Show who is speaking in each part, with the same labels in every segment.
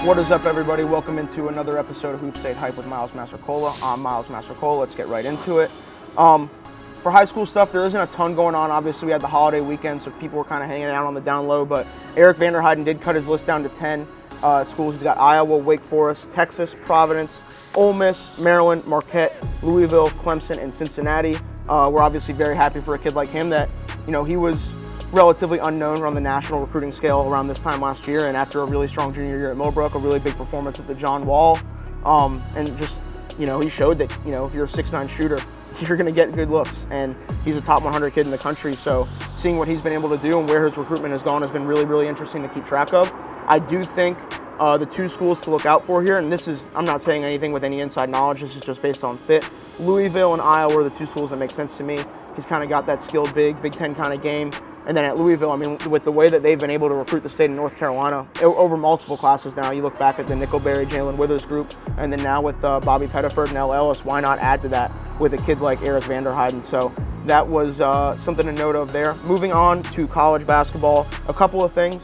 Speaker 1: What is up, everybody? Welcome into another episode of Hoop State Hype with Miles Mastrocola. I'm Miles Mastrocola. Let's get right into it. For high school stuff, there isn't a ton going on. Obviously, we had the holiday weekend, so people were kind of hanging out on the down low. But Eric Vanderheiden did cut his list down to 10 schools. He's got Iowa, Wake Forest, Texas, Providence, Ole Miss, Maryland, Marquette, Louisville, Clemson, and Cincinnati. We're obviously very happy for a kid like him that, you know, he was relatively unknown on the national recruiting scale around this time last year, and after a really strong junior year at Millbrook, a really big performance at the John Wall, and just, you know, he showed that, you know, if you're a 6'9" shooter, you're going to get good looks, and he's a top 100 kid in the country. So seeing what he's been able to do and where his recruitment has gone has been really, really interesting to keep track of. I do think the two schools to look out for here, and this is, I'm not saying anything with any inside knowledge, this is just based on fit. Louisville and Iowa are the two schools that make sense to me. He's kind of got that skilled Big Ten kind of game. And then at Louisville, I mean, with the way that they've been able to recruit the state of North Carolina over multiple classes now, you look back at the Nickelberry, Jalen Withers group, and then now with Bobby Pettiford and Elle Ellis, why not add to that with a kid like Eric Vanderheiden? So that was something to note of there. Moving on to college basketball, a couple of things.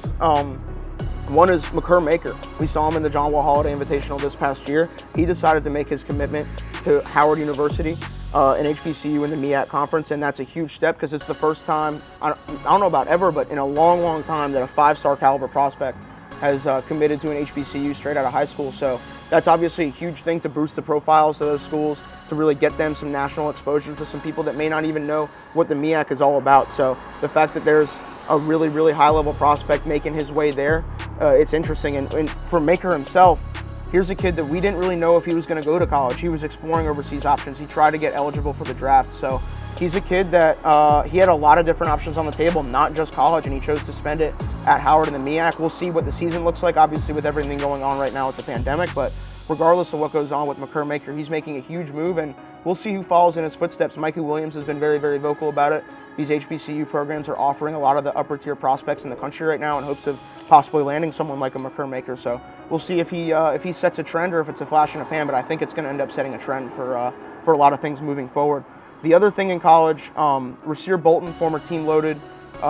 Speaker 1: One is Makur Maker. We saw him in the John Wall Holiday Invitational this past year. He decided to make his commitment to Howard University, an HBCU in the MEAC conference, and that's a huge step because it's the first time, I don't know about ever, but in a long, long time that a 5-star caliber prospect has committed to an HBCU straight out of high school. So that's obviously a huge thing to boost the profiles of those schools, to really get them some national exposure to some people that may not even know what the MEAC is all about. So the fact that there's a really, really high-level prospect making his way there, it's interesting. And for Maker himself, here's a kid that we didn't really know if he was going to go to college. He was exploring overseas options. He tried to get eligible for the draft. So he's a kid that he had a lot of different options on the table, not just college, and he chose to spend it at Howard in the MEAC. We'll see what the season looks like, obviously, with everything going on right now with the pandemic. But regardless of what goes on with Makur Maker, he's making a huge move, and we'll see who follows in his footsteps. Mikey Williams has been very, very vocal about it. These HBCU programs are offering a lot of the upper-tier prospects in the country right now in hopes of possibly landing someone like a Makur Maker. So we'll see if he sets a trend or if it's a flash in a pan, but I think it's going to end up setting a trend for a lot of things moving forward. The other thing in college, Rasir Bolton, former Team Loaded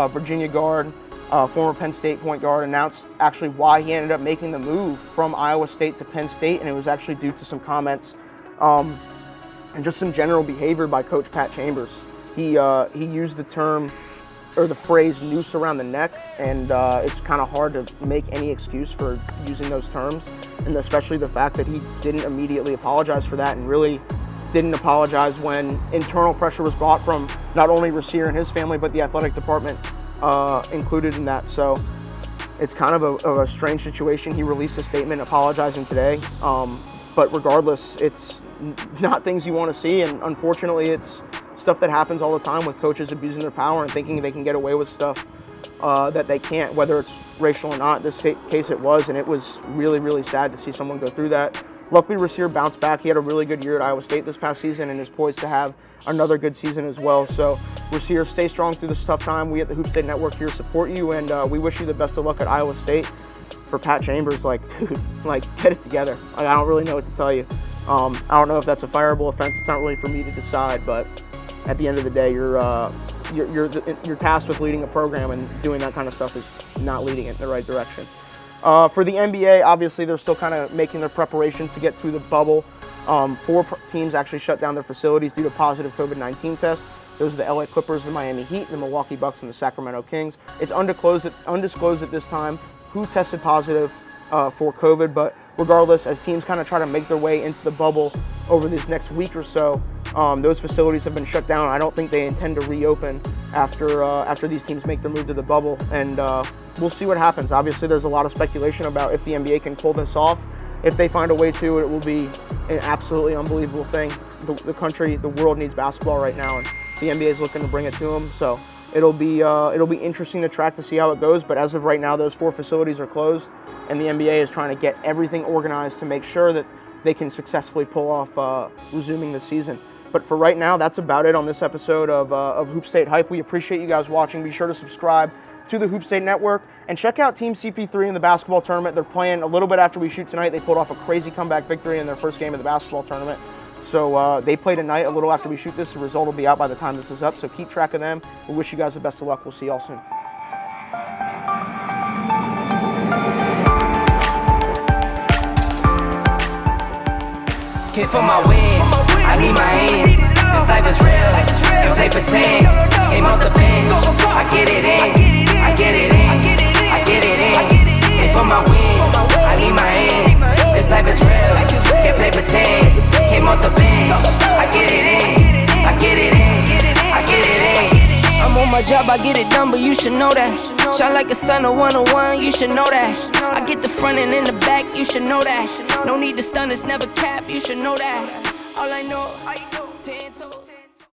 Speaker 1: Virginia guard, former Penn State point guard, announced actually why he ended up making the move from Iowa State to Penn State, and it was actually due to some comments and just some general behavior by Coach Pat Chambers. He used the term, or the phrase, noose around the neck, and it's kind of hard to make any excuse for using those terms, and especially the fact that he didn't immediately apologize for that, and really didn't apologize when internal pressure was brought from not only Rasir and his family, but the athletic department included in that. So it's kind of a strange situation. He released a statement apologizing today, but regardless, it's not things you want to see, and unfortunately it's stuff that happens all the time with coaches abusing their power and thinking they can get away with stuff that they can't, whether it's racial or not. In this case it was, and it was really, really sad to see someone go through that. Luckily, Rasir bounced back. He had a really good year at Iowa State this past season and is poised to have another good season as well. So Rasir, stay strong through this tough time. We at the Hoop State Network here support you, and we wish you the best of luck at Iowa State. For Pat Chambers, like, dude, like, get it together. Like, I don't really know what to tell you. I don't know if that's a fireable offense. It's not really for me to decide, but at the end of the day, you're tasked with leading a program, and doing that kind of stuff is not leading it in the right direction. For the NBA, obviously, they're still kind of making their preparations to get through the bubble. 4 teams actually shut down their facilities due to positive COVID-19 tests. Those are the LA Clippers, the Miami Heat, the Milwaukee Bucks, and the Sacramento Kings. It's undisclosed at this time who tested positive for COVID, but regardless, as teams kind of try to make their way into the bubble over this next week or so, those facilities have been shut down. I don't think they intend to reopen after these teams make their move to the bubble, and we'll see what happens. Obviously, there's a lot of speculation about if the NBA can pull this off. If they find a way to, it will be an absolutely unbelievable thing. The country, the world needs basketball right now, and the NBA is looking to bring it to them. So it'll be interesting to track to see how it goes. But as of right now, those 4 facilities are closed, and the NBA is trying to get everything organized to make sure that they can successfully pull off resuming the season. But for right now, that's about it on this episode of Hoop State Hype. We appreciate you guys watching. Be sure to subscribe to the Hoop State Network and check out Team CP3 in the basketball tournament. They're playing a little bit after we shoot tonight. They pulled off a crazy comeback victory in their first game of the basketball tournament. So they play tonight a little after we shoot this. The result will be out by the time this is up, so keep track of them. We wish you guys the best of luck. We'll see y'all soon.
Speaker 2: Came for my wins, I need my ends. This life is real, and play pretend. Came off the bench, I get it in, I get it in, I get it in. Came for my wins, I need my ends. This life is real, can't play pretend. Came off the bench, I get it in, I get it in, I get it in. I'm on my job, I get it done, but you should know that. Shine like a sun, a 101, you should know that. I get the front and in the back, you should know that. No need to stun, it's never cap, you should know that. All I know.